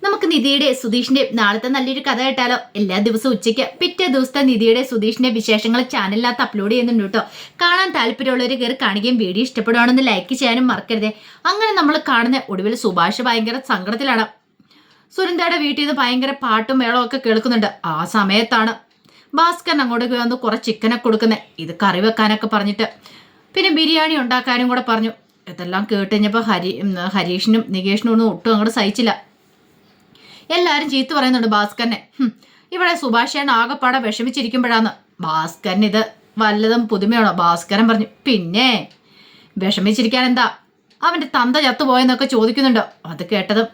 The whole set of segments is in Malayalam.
നമുക്ക് നിധിയുടെ സുധീഷിന്റെ നാളത്തെ നല്ലൊരു കഥ കേട്ടാലോ? എല്ലാ ദിവസവും ഉച്ചയ്ക്ക് പിറ്റേ ദിവസത്തെ നിധിയുടെ സുധീഷിന്റെ വിശേഷങ്ങൾ ചാനലിനകത്ത് അപ്ലോഡ് ചെയ്യുന്നുണ്ട് കേട്ടോ. കാണാൻ താല്പര്യമുള്ളവർ കയറി കാണുകയും വീഡിയോ ഇഷ്ടപ്പെടുവാണെന്ന് ലൈക്ക് ചെയ്യാനും മറക്കരുതേ. അങ്ങനെ നമ്മൾ കാണുന്ന ഒടുവിൽ സുഭാഷ് ഭയങ്കര സങ്കടത്തിലാണ്. സുനന്ദയുടെ വീട്ടിൽ നിന്ന് ഭയങ്കര പാട്ടും മേളവും ഒക്കെ കേൾക്കുന്നുണ്ട്. ആ സമയത്താണ് ഭാസ്കരൻ അങ്ങോട്ട് വന്ന് കുറെ ചിക്കനൊക്കെ കൊടുക്കുന്നത്. ഇത് കറി വെക്കാനൊക്കെ പറഞ്ഞിട്ട് പിന്നെ ബിരിയാണി ഉണ്ടാക്കാനും കൂടെ പറഞ്ഞു. ഇതെല്ലാം കേട്ട് കഴിഞ്ഞപ്പോൾ ഹരീഷിനും നികേഷിനും ഒന്നും ഒട്ടും അങ്ങോട്ട് സഹിച്ചില്ല. എല്ലാവരും ചീത്ത പറയുന്നുണ്ട് ഭാസ്കരനെ. ഇവിടെ സുഭാഷേണ് ആകെപ്പാടെ വിഷമിച്ചിരിക്കുമ്പോഴാണ്. ഭാസ്കരൻ ഇത് വല്ലതും പുതുമയാണോ? ഭാസ്കരൻ പറഞ്ഞു, പിന്നെ വിഷമിച്ചിരിക്കാൻ എന്താ, അവൻ്റെ തന്ത ചത്തുപോയെന്നൊക്കെ ചോദിക്കുന്നുണ്ടോ? അത് കേട്ടതും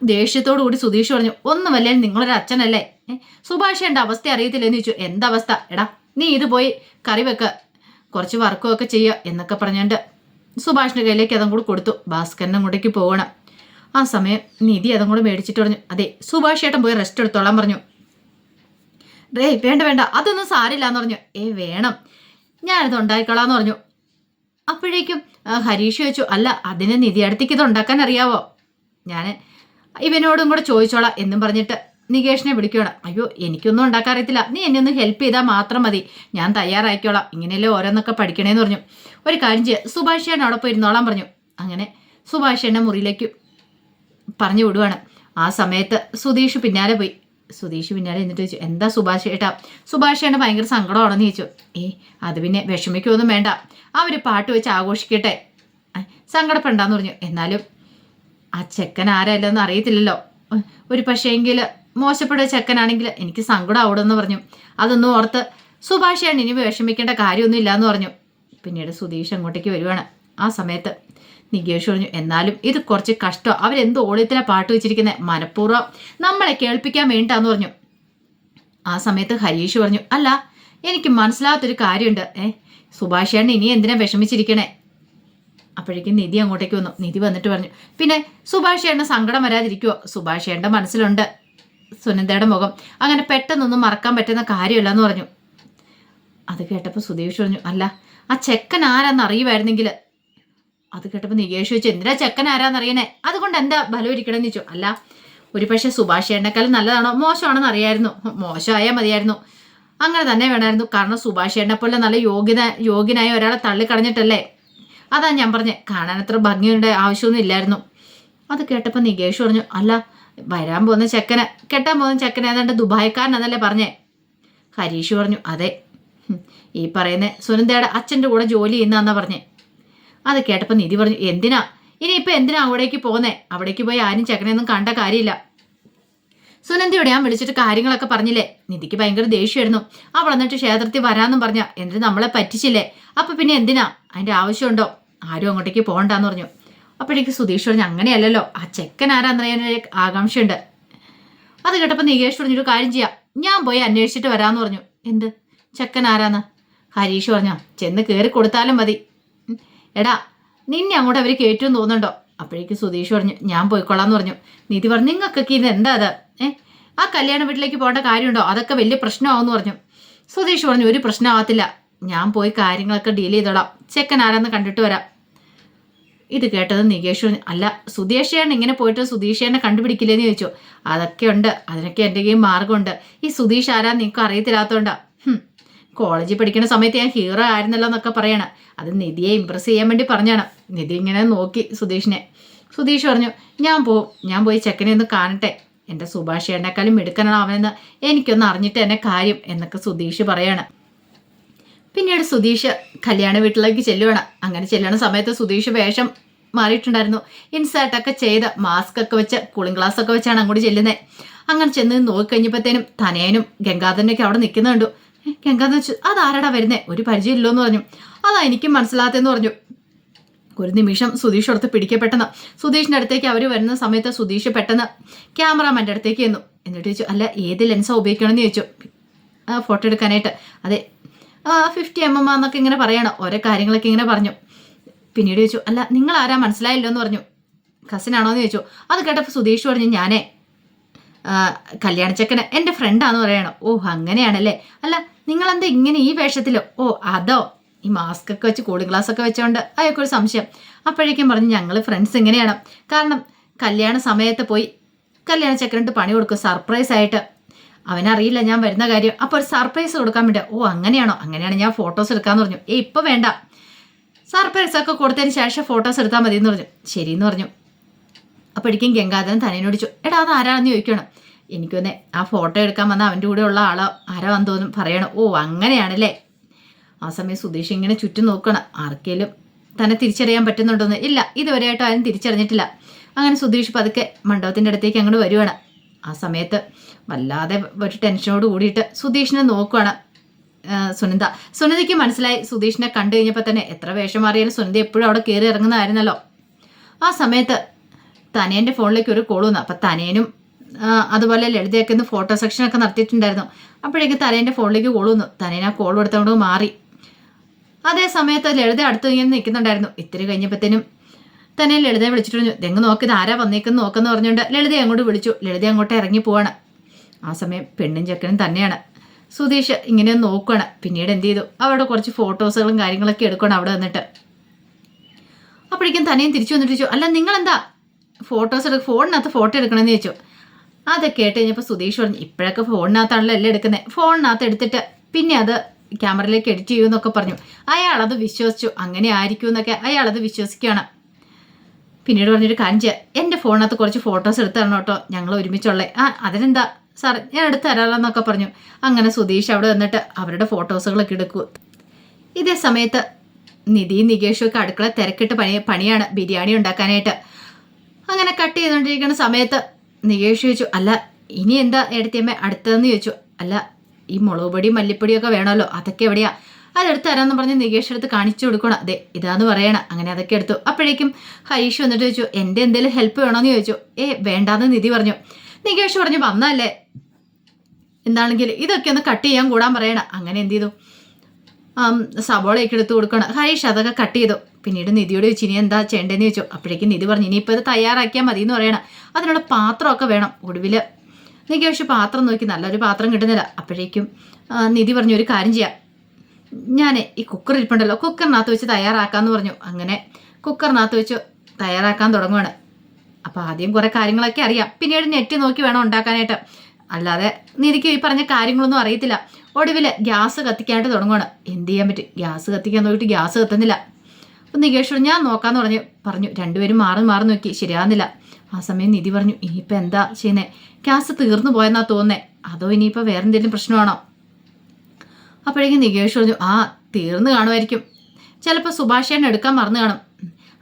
ദേഷ്യത്തോടു കൂടി സുധീഷ് പറഞ്ഞു, ഒന്നുമല്ലേ നിങ്ങളൊരു അച്ഛനല്ലേ, സുഭാഷേൻ്റെ അവസ്ഥ അറിയത്തില്ലെന്ന് ചോദിച്ചു. എന്താവസ്ഥ? എടാ നീ ഇത് പോയി കറി വെക്ക, കുറച്ച് വർക്കും ഒക്കെ ചെയ്യുക എന്നൊക്കെ പറഞ്ഞുകൊണ്ട് സുഭാഷിൻ്റെ കയ്യിലേക്ക് അതും കൂടി കൊടുത്തു. ഭാസ്കരൻ അങ്ങോട്ടേക്ക് പോകണം. ആ സമയം നിധി അതും കൂടെ മേടിച്ചിട്ട് പറഞ്ഞു, അതെ സുഭാഷ് ഏട്ടൻ പോയി റെസ്റ്റ് എടുത്തോളാൻ പറഞ്ഞു. വേണ്ട വേണ്ട അതൊന്നും സാരില്ല എന്ന് പറഞ്ഞു. വേണം, ഞാനിത് ഉണ്ടായിക്കോളാന്ന് പറഞ്ഞു. അപ്പോഴേക്കും ഹരീഷ് ചോദിച്ചു, അല്ല അതിന് നിധി അടുത്തേക്ക് ഇത് ഉണ്ടാക്കാൻ അറിയാവോ? ഞാൻ ഇവനോടും കൂടെ ചോദിച്ചോളാം എന്നും പറഞ്ഞിട്ട് നികേഷിനെ വിളിക്കണം. അയ്യോ എനിക്കൊന്നും ഉണ്ടാക്കാൻ അറിയത്തില്ല, നീ എന്നെ ഒന്ന് ഹെൽപ്പ് ചെയ്താൽ മാത്രം മതി, ഞാൻ തയ്യാറായിക്കോളാം, ഇങ്ങനെയല്ലേ ഓരോന്നൊക്കെ പഠിക്കണേന്ന് പറഞ്ഞു. ഒരു കാര്യം ചെയ്യുക, സുഭാഷ് ഏട്ടൻ അവിടെ പോയി ഇരുന്നോളാൻ പറഞ്ഞു. അങ്ങനെ സുഭാഷ് ഏട്ടനെ മുറിയിലേക്ക് പറഞ്ഞു വിടുവാണ്. ആ സമയത്ത് സുധീഷ് പിന്നാലെ പോയി. സുധീഷ് പിന്നാലെ എന്നിട്ട് ചോദിച്ചു, എന്താ സുഭാഷ് ഏട്ടാ? സുഭാഷ് ഏട്ടൻ ഭയങ്കര സങ്കടമാണെന്ന് ചോദിച്ചു. അത് പിന്നെ വിഷമിക്കൊന്നും വേണ്ട, അവർ പാട്ട് വെച്ച് ആഘോഷിക്കട്ടെ, സങ്കടപ്പെടാന്ന് പറഞ്ഞു. എന്നാലും ആ ചെക്കൻ ആരല്ലെന്ന് അറിയത്തില്ലല്ലോ, ഒരു പക്ഷേങ്കിൽ മോശപ്പെട്ട ചെക്കനാണെങ്കിൽ എനിക്ക് സങ്കടം ആവിടെന്ന് പറഞ്ഞു. അതൊന്നും ഓർത്ത് സുഭാഷ് ഏട്ടൻ ഇനി വിഷമിക്കേണ്ട കാര്യമൊന്നും ഇല്ലയെന്ന് പറഞ്ഞു. പിന്നീട് സുധീഷ് അങ്ങോട്ടേക്ക് വരുവാണ്. ആ സമയത്ത് നികേഷ് പറഞ്ഞു, എന്നാലും ഇത് കുറച്ച് കഷ്ടം, അവരെന്ത് ഓളിയത്തിലാണ് പാട്ട് വെച്ചിരിക്കുന്നത്, മനഃപൂർവ്വം നമ്മളെ കേൾപ്പിക്കാൻ വേണ്ടിട്ടാന്ന് പറഞ്ഞു. ആ സമയത്ത് ഹരീഷ് പറഞ്ഞു, അല്ല എനിക്ക് മനസ്സിലാകാത്തൊരു കാര്യമുണ്ട്, സുഭാഷ് ഏട്ടൻ ഇനി എന്തിനാ വിഷമിച്ചിരിക്കണേ? അപ്പോഴേക്കും നിധി അങ്ങോട്ടേക്ക് വന്നു. നിധി വന്നിട്ട് പറഞ്ഞു, പിന്നെ സുഭാഷ് ഏട്ടന് സങ്കടം വരാതിരിക്കുവോ? സുഭാഷ് ഏട്ടൻ്റെ മനസ്സിലുണ്ട് സുനന്ദയുടെ മുഖം, അങ്ങനെ പെട്ടെന്നൊന്നും മറക്കാൻ പറ്റുന്ന കാര്യമല്ലെന്ന് പറഞ്ഞു. അത് കേട്ടപ്പോൾ സുധീഷ് പറഞ്ഞു, അല്ല ആ ചെക്കൻ ആരാന്ന് അറിയുമായിരുന്നെങ്കിൽ. അത് കേട്ടപ്പോൾ നികേഷ് ചോദിച്ചു, എന്തിനാ ചെക്കൻ ആരാന്നറിയണേ, അതുകൊണ്ട് എന്താ ബലം ഇരിക്കണമെന്ന് ചോദിച്ചു. അല്ല ഒരു പക്ഷേ സുഭാഷ് ഏട്ടനേക്കാളും നല്ലതാണോ മോശമാണെന്ന് അറിയായിരുന്നു, മോശമായാൽ മതിയായിരുന്നു, അങ്ങനെ തന്നെ വേണമായിരുന്നു, കാരണം സുഭാഷ് ഏട്ടനെ പോലെ നല്ല യോഗ്യനായ ഒരാളെ തള്ളിക്കളഞ്ഞിട്ടല്ലേ, അതാ ഞാൻ പറഞ്ഞേ, കാണാൻ അത്ര ഭംഗിയുടെ ആവശ്യമൊന്നും ഇല്ലായിരുന്നു. അത് കേട്ടപ്പോൾ നികേഷ് പറഞ്ഞു, അല്ല വരാൻ പോകുന്ന ചെക്കന് കെട്ടാൻ പോകുന്ന ചെക്കന് ഏതാണ്ട് ദുബായ്ക്കാരനെന്നല്ലേ പറഞ്ഞേ? ഹരീഷ് പറഞ്ഞു, അതെ, ഈ പറയുന്ന സുനന്ദയുടെ അച്ഛൻ്റെ കൂടെ ജോലി ചെയ്യുന്നതെന്നാ പറഞ്ഞേ. അത് കേട്ടപ്പോൾ നിധി പറഞ്ഞു, എന്തിനാ ഇനിയിപ്പോൾ എന്തിനാ അവിടേക്ക് പോകുന്നേ? അവിടേക്ക് പോയി ആരും ചെക്കനെയൊന്നും കണ്ട കാര്യമില്ല. സുനന്ദയോട് ഞാൻ വിളിച്ചിട്ട് കാര്യങ്ങളൊക്കെ പറഞ്ഞില്ലേ? നിധിക്ക് ഭയങ്കര ദേഷ്യമായിരുന്നു. അവൾ എന്നിട്ട് ക്ഷേത്രത്തിൽ വരാമെന്നും പറഞ്ഞ, എന്നിട്ട് നമ്മളെ പറ്റിച്ചില്ലേ? അപ്പം പിന്നെ എന്തിനാ, അതിൻ്റെ ആവശ്യമുണ്ടോ? ആരും അങ്ങോട്ടേക്ക് പോകണ്ടെന്ന് പറഞ്ഞു. അപ്പോഴേക്ക് സുധീഷ് പറഞ്ഞു, അങ്ങനെയല്ലല്ലോ, ആ ചെക്കൻ ആരാന്നറിയാനൊരു ആകാംക്ഷയുണ്ട്. അത് കേട്ടപ്പോൾ നികേഷ് പറഞ്ഞൊരു കാര്യം ചെയ്യാം, ഞാൻ പോയി അന്വേഷിച്ചിട്ട് വരാമെന്ന് പറഞ്ഞു. എന്ത് ചെക്കൻ ആരാന്ന്? ഹരീഷ് പറഞ്ഞോ, ചെന്ന് കയറി കൊടുത്താലും മതി. എടാ നിന്നെ അങ്ങോട്ട് അവർ കയറ്റുമെന്ന് തോന്നുന്നുണ്ടോ? അപ്പോഴേക്ക് സുധീഷ് പറഞ്ഞു, ഞാൻ പോയിക്കൊള്ളാന്ന് പറഞ്ഞു. നിധി പറഞ്ഞു, നിങ്ങൾക്കൊക്കെ ഇത് എന്താ അത്? ആ കല്യാണ വീട്ടിലേക്ക് പോകേണ്ട കാര്യമുണ്ടോ? അതൊക്കെ വലിയ പ്രശ്നമാവെന്ന് പറഞ്ഞു. സുധീഷ് പറഞ്ഞു, ഒരു പ്രശ്നമാകത്തില്ല, ഞാൻ പോയി കാര്യങ്ങളൊക്കെ ഡീൽ ചെയ്തോളാം, ചെക്കൻ ആരാന്ന് കണ്ടിട്ട് വരാം. ഇത് കേട്ടത് നികേഷ് പറഞ്ഞു, അല്ല സുധീഷേണ് ഇങ്ങനെ പോയിട്ട് സുധീഷേനെ കണ്ടുപിടിക്കില്ലേന്ന് ചോദിച്ചു. അതൊക്കെ ഉണ്ട്, അതിനൊക്കെ എൻ്റെ കയ്യിൽ മാർഗമുണ്ട്. ഈ സുധീഷ് ആരാന്ന് നിങ്ങൾക്ക് അറിയത്തില്ലാത്തതുകൊണ്ടാ. കോളേജിൽ പഠിക്കുന്ന സമയത്ത് ഞാൻ ഹീറോ ആയിരുന്നല്ലോ എന്നൊക്കെ പറയണം, അത് നിധിയെ ഇമ്പ്രസ് ചെയ്യാൻ വേണ്ടി പറഞ്ഞാണ്. നിധി ഇങ്ങനെ നോക്കി സുധീഷിനെ. സുധീഷ് പറഞ്ഞു, ഞാൻ പോയി ചെക്കനെ ഒന്ന് കാണട്ടെ, എൻ്റെ സുഭാഷ് ഏട്ടനേക്കാളും മിടുക്കനാണ് അവനെന്ന് എനിക്കൊന്ന് അറിഞ്ഞിട്ട് എന്നെ കാര്യം എന്നൊക്കെ സുധീഷ് പറയാണ്. പിന്നീട് സുധീഷ് കല്യാണ വീട്ടിലേക്ക് ചെല്ലുവാണ്. അങ്ങനെ ചെല്ലുന്ന സമയത്ത് സുധീഷ് വേഷം മാറിയിട്ടുണ്ടായിരുന്നു, ഇൻസേർട്ടൊക്കെ ചെയ്ത് മാസ്ക് ഒക്കെ വെച്ച് കൂളിംഗ് ഗ്ലാസ് ഒക്കെ വെച്ചാണ് അങ്ങോട്ട് ചെല്ലുന്നത്. അങ്ങനെ ചെന്ന് നോക്കിക്കഴിഞ്ഞപ്പോഴത്തേനും തനയനും ഗംഗാധരനൊക്കെ അവിടെ നിൽക്കുന്നുണ്ടു. ഗംഗാധരൻ വെച്ചു, അതാരടാ വരുന്നേ? ഒരു പരിചയമില്ലോ എന്ന് പറഞ്ഞു. അതാ എനിക്കും മനസ്സിലാത്തെന്ന് പറഞ്ഞു. ഒരു നിമിഷം സുധീഷ് അടുത്ത് പിടിക്കപ്പെട്ടെന്ന്. സുധീഷിൻ്റെ അടുത്തേക്ക് അവർ വരുന്ന സമയത്ത് സുധീഷ് പെട്ടെന്ന് ക്യാമറാമാൻ്റെ അടുത്തേക്ക് ചെന്നു. എന്നിട്ട് ചോദിച്ചു, അല്ല ഏത് ലെൻസാണ് ഉപയോഗിക്കണമെന്ന് ചോദിച്ചു. ഫോട്ടോ എടുക്കാനായിട്ട്. അതെ 50mm എന്നൊക്കെ ഇങ്ങനെ പറയണം, ഓരോ കാര്യങ്ങളൊക്കെ ഇങ്ങനെ പറഞ്ഞു. പിന്നീട് ചോദിച്ചു, അല്ല നിങ്ങൾ ആരാ മനസ്സിലായില്ലോ എന്ന് പറഞ്ഞു. കസിനാണോ എന്ന് ചോദിച്ചു. അത് കേട്ടപ്പോൾ സുധീഷ് പറഞ്ഞു, ഞാനേ കല്യാണച്ചക്കന് എൻ്റെ ഫ്രണ്ടാന്ന് പറയണം. ഓ അങ്ങനെയാണല്ലേ, അല്ല നിങ്ങളെന്താ ഇങ്ങനെ ഈ വേഷത്തിലോ? ഓ അതോ, ഈ മാസ്ക് ഒക്കെ വെച്ച് കൂളിംഗ് ഗ്ലാസ് ഒക്കെ വെച്ചോണ്ട് അയാൾക്കൊരു സംശയം. അപ്പോഴേക്കും പറഞ്ഞു, ഞങ്ങൾ ഫ്രണ്ട്സ് ഇങ്ങനെയാണ്, കാരണം കല്യാണ സമയത്ത് പോയി കല്യാണ ചക്കരട്ട് പണി കൊടുക്കും സർപ്രൈസ് ആയിട്ട്. അവനറിയില്ല ഞാൻ വരുന്ന കാര്യം. അപ്പോൾ ഒരു സർപ്രൈസ് കൊടുക്കാൻ വേണ്ടി. ഓ അങ്ങനെയാണോ? അങ്ങനെയാണ് ഞാൻ ഫോട്ടോസ് എടുക്കാമെന്ന് പറഞ്ഞു. ഇപ്പോൾ വേണ്ട, സർപ്രൈസ് ഒക്കെ കൊടുത്തതിന് ശേഷം ഫോട്ടോസ് എടുത്താൽ മതി എന്ന് പറഞ്ഞു. ശരിയെന്ന് പറഞ്ഞു. അപ്പോഴേക്കും ഗംഗാധരൻ തന്നേനോട് ചോദിച്ചു, എടാ അത് ആരാണെന്ന് ചോദിക്കണം. എനിക്കൊന്നേ ആ ഫോട്ടോ എടുക്കാൻ വന്ന അവൻ്റെ കൂടെ ഉള്ള ആളോ ആരാ വന്നു തോന്നും പറയണം. ഓ അങ്ങനെയാണല്ലേ. ആ സമയം സുധീഷ് ഇങ്ങനെ ചുറ്റും നോക്കണം, ആർക്കെങ്കിലും തന്നെ തിരിച്ചറിയാൻ പറ്റുന്നുണ്ടോന്ന്. ഇല്ല, ഇതുവരെയായിട്ടും ആരും തിരിച്ചറിഞ്ഞിട്ടില്ല. അങ്ങനെ സുധീഷ് പതുക്കെ മണ്ഡപത്തിൻ്റെ അടുത്തേക്ക് അങ്ങോട്ട് വരുവാണ്. ആ സമയത്ത് വല്ലാതെ ഒരു ടെൻഷനോട് കൂടിയിട്ട് സുധീഷിനെ നോക്കുവാണ് സുനിതയ്ക്ക് മനസ്സിലായി. സുധീഷിനെ കണ്ടു കഴിഞ്ഞപ്പോൾ തന്നെ എത്ര വേഷം മാറിയാലും സുനിത എപ്പോഴും അവിടെ കയറി ഇറങ്ങുന്നതായിരുന്നല്ലോ. ആ സമയത്ത് തനേൻ്റെ ഫോണിലേക്ക് ഒരു കോൾ വന്നു. അപ്പം തനേനും അതുപോലെ ലളിതയൊക്കെ ഒന്ന് ഫോട്ടോ സെക്ഷനൊക്കെ നടത്തിയിട്ടുണ്ടായിരുന്നു. അപ്പോഴേക്കും തനേൻ്റെ ഫോണിലേക്ക് കോൾ വന്നു. തനേനെ ആ കോൾ എടുത്തുകൊണ്ട് മാറി. അതേ സമയത്ത് ലളിത അടുത്ത് ഇങ്ങനെ നിൽക്കുന്നുണ്ടായിരുന്നു. ഇത്തിരി കഴിഞ്ഞപ്പോഴത്തേനും തന്നെ ലളിതയെ വിളിച്ചിട്ട് പറഞ്ഞു, തെങ്ങ് നോക്കിയത് ആരാ വന്നേക്കെന്ന് നോക്കെന്ന് പറഞ്ഞുകൊണ്ട് ലളിതയെ അങ്ങോട്ട് വിളിച്ചു. ലളിത അങ്ങോട്ട് ഇറങ്ങി പോവാണ്. ആ സമയം പെണ്ണും ചെക്കനും തന്നെയാണ്. സുധീഷ് ഇങ്ങനെ നോക്കുകയാണ്. പിന്നീട് എന്ത് ചെയ്തു, അവിടെ കുറച്ച് ഫോട്ടോസുകളും കാര്യങ്ങളൊക്കെ എടുക്കണം അവിടെ വന്നിട്ട്. അപ്പോഴേക്കും തന്നെയും തിരിച്ചു വന്നിട്ട് ചോദിച്ചു, അല്ല നിങ്ങളെന്താ ഫോണിനകത്ത് ഫോട്ടോ എടുക്കണമെന്ന് ചോദിച്ചു. അതൊക്കെ കേട്ട് കഴിഞ്ഞപ്പോൾ സുധീഷ് പറഞ്ഞു, ഇപ്പോഴൊക്കെ ഫോണിനകത്താണല്ലോ എല്ലാം എടുക്കുന്നത്. ഫോണിനകത്ത് എടുത്തിട്ട് പിന്നെ അത് ക്യാമറയിലേക്ക് എഡിറ്റ് ചെയ്യുമെന്നൊക്കെ പറഞ്ഞു. അയാളത് വിശ്വസിച്ചു. അങ്ങനെ ആയിരിക്കും എന്നൊക്കെ അയാളത് വിശ്വസിക്കുകയാണ്. പിന്നീട് പറഞ്ഞൊരു കാര്യം ചെയ്യാം, എൻ്റെ ഫോണിനകത്ത് കുറച്ച് ഫോട്ടോസ് എടുത്ത് തരണം കേട്ടോ, ഞങ്ങൾ ഒരുമിച്ചുള്ളേ. അതിനെന്താ സാർ ഞാൻ എടുത്ത് തരാമെന്നൊക്കെ പറഞ്ഞു. അങ്ങനെ സുധീഷ് അവിടെ വന്നിട്ട് അവരുടെ ഫോട്ടോസുകളൊക്കെ എടുക്കൂ. ഇതേ സമയത്ത് നിധിയും നികേഷും ഒക്കെ അടുക്കള തിരക്കിട്ട് പണിയാണ് ബിരിയാണി ഉണ്ടാക്കാനായിട്ട്. അങ്ങനെ കട്ട് ചെയ്തുകൊണ്ടിരിക്കുന്ന സമയത്ത് നികേഷ് ചോദിച്ചു, അല്ല ഇനി എന്താ എടുത്തിയമ്മ അടുത്തതെന്ന് ചോദിച്ചു. അല്ല ഈ മുളക് പൊടിയും മല്ലിപ്പൊടിയൊക്കെ വേണമല്ലോ, അതൊക്കെ എവിടെയാ? അതെടുത്ത് തരാമെന്ന് പറഞ്ഞ് നികേഷ് എടുത്ത് കാണിച്ചു കൊടുക്കണം. അതെ ഇതാന്ന് പറയണം. അങ്ങനെ അതൊക്കെ എടുത്തു. അപ്പോഴേക്കും ഹരീഷ് വന്നിട്ട് ചോദിച്ചു, എൻ്റെ എന്തെങ്കിലും ഹെൽപ്പ് വേണമെന്ന് ചോദിച്ചു. വേണ്ടാന്ന് നിധി പറഞ്ഞു. നികേഷ് പറഞ്ഞു, വന്നല്ലേ എന്താണെങ്കിൽ ഇതൊക്കെ ഒന്ന് കട്ട് ചെയ്യാൻ കൂടാൻ പറയണം. അങ്ങനെ എന്ത് ചെയ്തു, സബോളയൊക്കെ എടുത്ത് കൊടുക്കണം. ഹരീഷ് അതൊക്കെ കട്ട് ചെയ്തു. പിന്നീട് നിധിയോട് ചോദിച്ചു, ഇനി എന്താ ചെയ്യേണ്ടതെന്ന് ചോദിച്ചു. അപ്പോഴേക്കും നിധി പറഞ്ഞു, ഇനിയിപ്പോൾ ഇത് തയ്യാറാക്കിയാൽ മതി എന്ന് പറയണം. അതിനുള്ള പാത്രമൊക്കെ വേണം. ഒടുവിൽ നികേഷ് പാത്രം നോക്കി, നല്ലൊരു പാത്രം കിട്ടുന്നില്ല. അപ്പോഴേക്കും നിധി പറഞ്ഞു, ഒരു കാര്യം ചെയ്യാം, ഞാൻ ഈ കുക്കർ ഇരിപ്പുണ്ടല്ലോ കുക്കറിനകത്ത് വെച്ച് തയ്യാറാക്കാമെന്ന് പറഞ്ഞു. അങ്ങനെ കുക്കറിനകത്ത് വെച്ച് തയ്യാറാക്കാൻ തുടങ്ങുവാണ്. അപ്പോൾ ആദ്യം കുറേ കാര്യങ്ങളൊക്കെ അറിയാം, പിന്നീട് നെറ്റ് നോക്കി വേണം ഉണ്ടാക്കാനായിട്ട്. അല്ലാതെ നിധിക്ക് ഈ പറഞ്ഞ കാര്യങ്ങളൊന്നും അറിയത്തില്ല. ഒടുവിൽ ഗ്യാസ് കത്തിക്കാനായിട്ട് തുടങ്ങുവാണ്. എന്ത് ചെയ്യാൻ പറ്റും, ഗ്യാസ് കത്തിക്കാൻ നോക്കിയിട്ട് ഗ്യാസ് കത്തുന്നില്ല. അപ്പം നികേഷ് ഞാൻ നോക്കാമെന്ന് പറഞ്ഞു. രണ്ടുപേരും മാറി നോക്കി, ശരിയാകുന്നില്ല. ആ സമയം നിധി പറഞ്ഞു, ഇനിയിപ്പോൾ എന്താ ചെയ്യുന്നത്, ഗ്യാസ് തീർന്നു പോയെന്നാ തോന്നുന്നേ, അതോ ഇനിയിപ്പോൾ വേറെ എന്തെങ്കിലും പ്രശ്നമാണോ? അപ്പോഴേക്കും നികേഷ് പറഞ്ഞു, തീർന്നു കാണുമായിരിക്കും, ചിലപ്പോൾ സുഭാഷേനെ എടുക്കാൻ മറന്നു കാണും.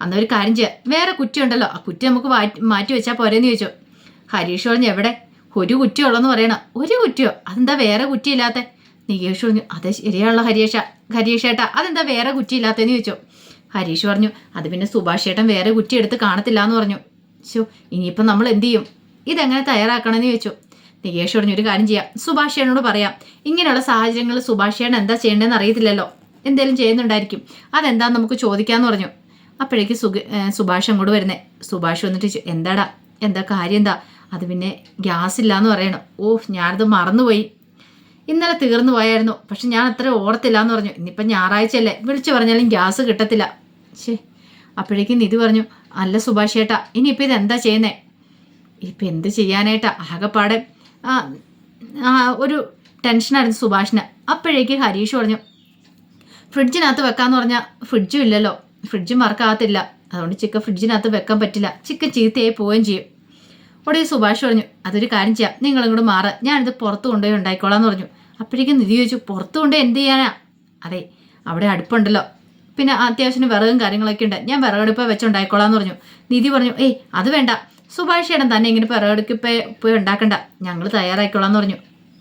അന്നൊരു കാര്യം ചെയ്യാം, വേറെ കുറ്റിയുണ്ടല്ലോ, ആ കുറ്റി നമുക്ക് മാറ്റി വെച്ചാൽ പോരെന്ന് ചോദിച്ചു. ഹരീഷ് പറഞ്ഞു, എവിടെ, ഒരു കുറ്റിയുള്ളെന്ന് പറയണം. ഒരു കുറ്റിയോ, അതെന്താ വേറെ കുറ്റിയില്ലാത്ത? നികേഷ് പറഞ്ഞു, അതെ ശരിയാണല്ലോ ഹരീഷേട്ടാ, അതെന്താ വേറെ കുറ്റിയില്ലാത്തതെന്ന് ചോദിച്ചു. ഹരീഷ് പറഞ്ഞു, അത് പിന്നെ സുഭാഷേട്ടൻ വേറെ കുറ്റി എടുത്ത് കാണത്തില്ല എന്ന് പറഞ്ഞു. ഇനിയിപ്പം നമ്മൾ എന്ത് ചെയ്യും, ഇതെങ്ങനെ തയ്യാറാക്കണമെന്ന് ചോദിച്ചു. നികേഷ് പറഞ്ഞു, ഒരു കാര്യം ചെയ്യാം, സുഭാഷേനോട് പറയാം, ഇങ്ങനെയുള്ള സാഹചര്യങ്ങളിൽ സുഭാഷേട്ടൻ എന്താ ചെയ്യേണ്ടതെന്ന് അറിയത്തില്ലല്ലോ, എന്തേലും ചെയ്യുന്നുണ്ടായിരിക്കും, അതെന്താന്ന് നമുക്ക് ചോദിക്കാമെന്ന് പറഞ്ഞു. അപ്പോഴേക്ക് സുഭാഷ് അങ്ങോട്ട് വരുന്നേ. സുഭാഷ് വന്നിട്ട് എന്താടാ, എന്താ കാര്യം എന്താ? അത് പിന്നെ ഗ്യാസ് ഇല്ലാന്ന് പറയണം. ഞാനത് മറന്നുപോയി, ഇന്നലെ തീർന്നു പോയായിരുന്നു, പക്ഷെ ഞാൻ അത്ര ഓർത്തില്ല എന്ന് പറഞ്ഞു. ഇന്നിപ്പം ഞായറാഴ്ചയല്ലേ, വിളിച്ചു പറഞ്ഞാലും ഗ്യാസ് കിട്ടത്തില്ല. അപ്പോഴേക്കും നിധി പറഞ്ഞു, അല്ല സുഭാഷ് ചേട്ടാ, ഇനിയിപ്പോൾ ഇതെന്താ ചെയ്യുന്നേ? ഇപ്പം എന്ത് ചെയ്യാനായിട്ടാ, ആകെപ്പാടെ ഒരു ടെൻഷനായിരുന്നു സുഭാഷിന്. അപ്പോഴേക്ക് ഹരീഷ് പറഞ്ഞു, ഫ്രിഡ്ജിനകത്ത് വെക്കാമെന്ന് പറഞ്ഞാൽ ഫ്രിഡ്ജും ഇല്ലല്ലോ, ഫ്രിഡ്ജും വർക്കാകത്തില്ല, അതുകൊണ്ട് ചിക്കൻ ഫ്രിഡ്ജിനകത്ത് വെക്കാൻ പറ്റില്ല, ചിക്കൻ ചീത്തയായി പോവുകയും ചെയ്യും. ഉടനെ സുഭാഷ് പറഞ്ഞു, അതൊരു കാര്യം ചെയ്യാം, നിങ്ങളിങ്ങോട്ട് മാറ്, ഞാനിത് പുറത്ത് കൊണ്ടുപോയി ഉണ്ടായിക്കോളാം എന്ന് പറഞ്ഞു. അപ്പോഴേക്കും നിധി ചോദിച്ചു, പുറത്ത് കൊണ്ടുപോയി എന്ത് ചെയ്യാനാ? അതെ അവിടെ അടുപ്പുണ്ടല്ലോ, പിന്നെ അത്യാവശ്യം വിറകും കാര്യങ്ങളൊക്കെ ഉണ്ട്, ഞാൻ വിറകടുപ്പ് വെച്ചുണ്ടായിക്കോളാം എന്ന് പറഞ്ഞു. നിധി പറഞ്ഞു, അത് വേണ്ട, സുഭാഷ് ചേട്ടൻ തന്നെ ഇങ്ങനെ വിറകടുപ്പ് പോയി ഉണ്ടാക്കണ്ട, ഞങ്ങൾ തയ്യാറായിക്കോളാം എന്ന് പറഞ്ഞു.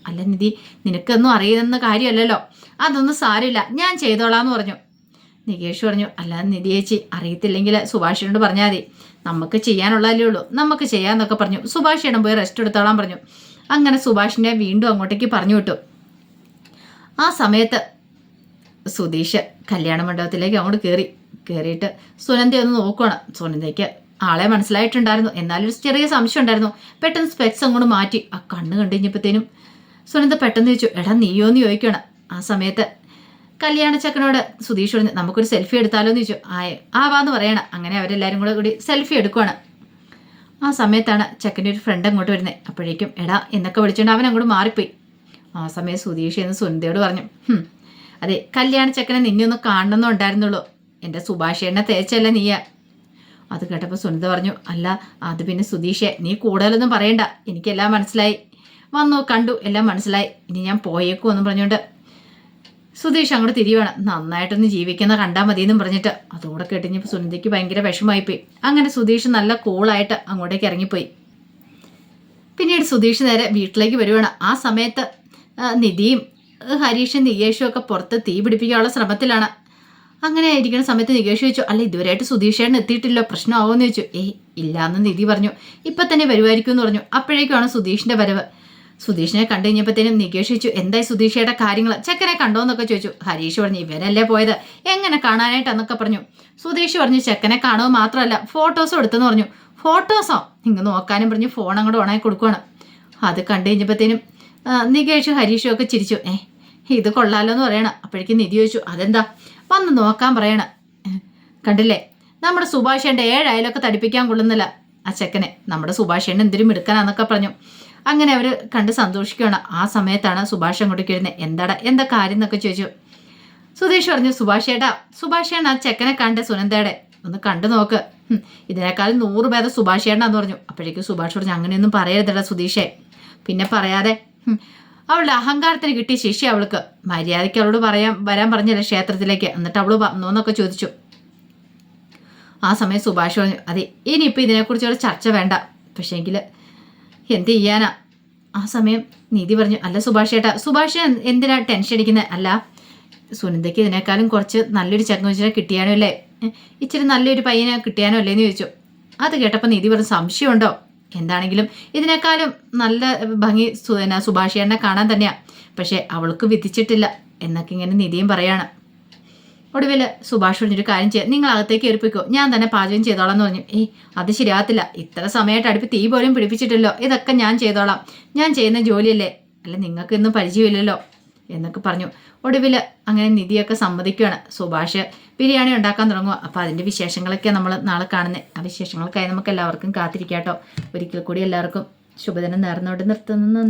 അല്ല നിധി, നിനക്കൊന്നും അറിയുന്ന കാര്യമല്ലല്ലോ, അതൊന്നും സാരമില്ല, ഞാൻ ചെയ്തോളാം എന്ന് പറഞ്ഞു. നികേഷ് പറഞ്ഞു, അല്ലാതെ നിധി ചേച്ചി അറിയത്തില്ലെങ്കിൽ സുഭാഷിനോട് പറഞ്ഞാൽ മതി, നമുക്ക് ചെയ്യാനുള്ളതല്ലേ ഉള്ളൂ, നമുക്ക് ചെയ്യാമെന്നൊക്കെ പറഞ്ഞു. സുഭാഷ് ചേട്ടൻ പോയി റെസ്റ്റ് എടുത്തോളാൻ പറഞ്ഞു. അങ്ങനെ സുഭാഷിനെ വീണ്ടും അങ്ങോട്ടേക്ക് പറഞ്ഞു വിട്ടു. ആ സമയത്ത് സുധീഷ് കല്യാണ മണ്ഡപത്തിലേക്ക് അങ്ങോട്ട് കയറിയിട്ട് സുനന്ദയെ ഒന്ന് നോക്കുകയാണ്. സുനന്ദയ്ക്ക് ആളെ മനസ്സിലായിട്ടുണ്ടായിരുന്നു, എന്നാലൊരു ചെറിയ സംശയം ഉണ്ടായിരുന്നു. പെട്ടെന്ന് സ്പെക്സ് അങ്ങോട്ട് മാറ്റി ആ കണ്ണ് കണ്ടു കഴിഞ്ഞപ്പോഴത്തേനും സുനന്ദ പെട്ടെന്ന് ചോദിച്ചു, എടാ നീയോന്ന് ചോദിക്കണം. ആ സമയത്ത് കല്യാണ ചക്കനോട് സുധീഷ് പറഞ്ഞു, നമുക്കൊരു സെൽഫി എടുത്താലോ എന്ന് ചോദിച്ചു. ആവാന്ന് പറയണം. അങ്ങനെ അവരെല്ലാവരും കൂടി സെൽഫി എടുക്കുകയാണ്. ആ സമയത്താണ് ചെക്കൻ്റെ ഒരു ഫ്രണ്ട് അങ്ങോട്ട് വരുന്നത്. അപ്പോഴേക്കും എടാ എന്നൊക്കെ വിളിച്ചുകൊണ്ട് അവൻ അങ്ങോട്ട് മാറിപ്പോയി. ആ സമയം സുധീഷ് എന്ന് സുനിതയോട് പറഞ്ഞു, അതെ കല്യാണ ചെക്കനെ നിന്നെ ഒന്ന് കാണണമെന്നുണ്ടായിരുന്നുള്ളൂ, എൻ്റെ സുഭാഷേനെ തേച്ചല്ല നീയാ. അത് കേട്ടപ്പോൾ സുനിത പറഞ്ഞു, അല്ല അത് പിന്നെ സുധീഷേ നീ കൂടുതലൊന്നും പറയണ്ട, എനിക്കെല്ലാം മനസ്സിലായി, വന്നു കണ്ടു എല്ലാം മനസ്സിലായി, ഇനി ഞാൻ പോയേക്കുമെന്നും പറഞ്ഞുകൊണ്ട് സുധീഷ് അങ്ങോട്ട് തിരിയുവാണ്. നന്നായിട്ടൊന്ന് ജീവിക്കുന്ന കണ്ടാൽ മതിയെന്നും പറഞ്ഞിട്ട്. അതുകൂടെ കേട്ടിഞ്ഞപ്പോൾ സുനിതയ്ക്ക് ഭയങ്കര വിഷമമായിപ്പോയി. അങ്ങനെ സുധീഷ് നല്ല കൂളായിട്ട് അങ്ങോട്ടേക്ക് ഇറങ്ങിപ്പോയി. പിന്നീട് സുധീഷ് നേരെ വീട്ടിലേക്ക് വരുവാണ്. ആ സമയത്ത് നിധിയും ഹരീഷും നികേഷും ഒക്കെ പുറത്ത് തീ പിടിപ്പിക്കാനുള്ള ശ്രമത്തിലാണ്. അങ്ങനെ ഇരിക്കുന്ന സമയത്ത് നികേഷ് ചോദിച്ചു, അല്ല ഇതുവരെയായിട്ട് സുധീഷേട്ടൻ എത്തിയിട്ടില്ലോ, പ്രശ്നമാവുമെന്ന് ചോദിച്ചു. ഇല്ലാന്ന് നിധി പറഞ്ഞു. ഇപ്പം തന്നെ വരുമായിരിക്കും എന്ന് പറഞ്ഞു. അപ്പോഴേക്കുമാണ് സുധീഷിൻ്റെ വരവ്. സുധീഷിനെ കണ്ടു കഴിഞ്ഞപ്പോഴത്തേനും നികേഷ് ചോദിച്ചു, എന്തായി സുധീഷയുടെ കാര്യങ്ങൾ, ചെക്കനെ കണ്ടോന്നൊക്കെ ചോദിച്ചു. ഹരീഷ് പറഞ്ഞു, ഇവനല്ലേ പോയത്, എങ്ങനെ കാണാനായിട്ടെന്നൊക്കെ പറഞ്ഞു. സുധീഷ് പറഞ്ഞു, ചെക്കനെ കാണുക മാത്രമല്ല ഫോട്ടോസും എടുത്തെന്ന് പറഞ്ഞു. ഫോട്ടോസോ നിങ്ങൾ നോക്കാനും പറഞ്ഞു ഫോൺ അങ്ങോട്ട് ഓണായി കൊടുക്കുവാണ്. അത് കണ്ടു കഴിഞ്ഞപ്പോഴത്തേനും നികേഷും ഹരീഷും ഒക്കെ ചിരിച്ചു. ഇത് കൊള്ളാലോ എന്ന് പറയണം. അപ്പോഴേക്കും നിധി ചോദിച്ചു, അതെന്താ, വന്ന് നോക്കാൻ പറയണം. കണ്ടില്ലേ നമ്മുടെ സുഭാഷേൻ്റെ 7 അയലൊക്കെ തടിപ്പിക്കാൻ കൊള്ളുന്നില്ല ആ ചെക്കനെ, നമ്മുടെ സുഭാഷേൻ്റെ എന്തിനും എടുക്കാനാന്നൊക്കെ പറഞ്ഞു. അങ്ങനെ അവർ കണ്ട് സന്തോഷിക്കുകയാണ്. ആ സമയത്താണ് സുഭാഷ് അങ്ങോട്ടേക്ക് വരുന്നത്. എന്താ കാര്യം എന്നൊക്കെ ചോദിച്ചു. സുധീഷ് പറഞ്ഞു, സുഭാഷേണ് ആ ചെക്കനെ കണ്ട സുനന്ദയുടെ ഒന്ന് കണ്ടു നോക്ക്, ഇതിനേക്കാളും 100 ഭേദം സുഭാഷേണ്ണാന്ന് പറഞ്ഞു. അപ്പോഴേക്കും സുഭാഷ് പറഞ്ഞു, അങ്ങനെയൊന്നും പറയരുതടാ സുധീഷേ, പിന്നെ പറയാതെ, അവളുടെ അഹങ്കാരത്തിന് കിട്ടിയ ശിക്ഷ അവൾക്ക്, മര്യാദയ്ക്ക് അവളോട് വരാൻ പറഞ്ഞല്ലേ ക്ഷേത്രത്തിലേക്ക്, എന്നിട്ട് അവള് വന്നോന്നൊക്കെ ചോദിച്ചു. ആ സമയം സുഭാഷ് പറഞ്ഞു, അതെ ഇനിയിപ്പോൾ ഇതിനെക്കുറിച്ചുള്ള ചർച്ച വേണ്ട, പക്ഷേങ്കിൽ എന്ത് ചെയ്യാനാ. ആ സമയം നീതി പറഞ്ഞു, അല്ല സുഭാഷ് എന്തിനാ ടെൻഷൻ അടിക്കുന്നത്, അല്ല സുനന്ദയ്ക്ക് ഇതിനേക്കാളും കുറച്ച് നല്ലൊരു ചെക്കൻ കിട്ടിയാനോ അല്ലേ, ഇച്ചിരി നല്ലൊരു പയ്യനെ കിട്ടിയാനോ അല്ലേന്ന് ചോദിച്ചു. അത് കേട്ടപ്പോൾ നീതി പറഞ്ഞു, സംശയമുണ്ടോ, എന്താണെങ്കിലും ഇതിനേക്കാളും നല്ല ഭംഗി സുഭാഷിയെ കാണാൻ തന്നെയാ, പക്ഷെ അവൾക്ക് വിധിച്ചിട്ടില്ല എന്നൊക്കെ ഇങ്ങനെ നിധിയും പറയാണ്. ഒടുവിൽ സുഭാഷ് പറഞ്ഞൊരു കാര്യം ചെയ്യാം, നിങ്ങൾ അകത്തേക്ക് ഏൽപ്പിക്കോ, ഞാൻ തന്നെ പാചകം ചെയ്തോളാം എന്ന് പറഞ്ഞു. അത് ശരിയാകത്തില്ല, ഇത്ര സമയമായിട്ട് അടുപ്പ് തീ പോലും പിടിപ്പിച്ചിട്ടില്ലോ, ഇതൊക്കെ ഞാൻ ചെയ്തോളാം, ഞാൻ ചെയ്യുന്ന ജോലിയല്ലേ, അല്ല നിങ്ങൾക്ക് ഇന്നും പരിചയമില്ലല്ലോ എന്നൊക്കെ പറഞ്ഞു. ഒടുവിൽ അങ്ങനെ നിധിയൊക്കെ സമ്മതിക്കുകയാണ്. സുഭാഷ് ബിരിയാണി ഉണ്ടാക്കാൻ തുടങ്ങുക. അപ്പോൾ അതിൻ്റെ വിശേഷങ്ങളൊക്കെ നമ്മൾ നാളെ കാണുന്നത്. ആ വിശേഷങ്ങൾക്കായി നമുക്ക് എല്ലാവർക്കും കാത്തിരിക്കാം കേട്ടോ. ഒരിക്കൽ കൂടി എല്ലാവർക്കും ശുഭദിനം നേർന്നുകൊണ്ട് നിർത്തുന്നു. നന്ദി.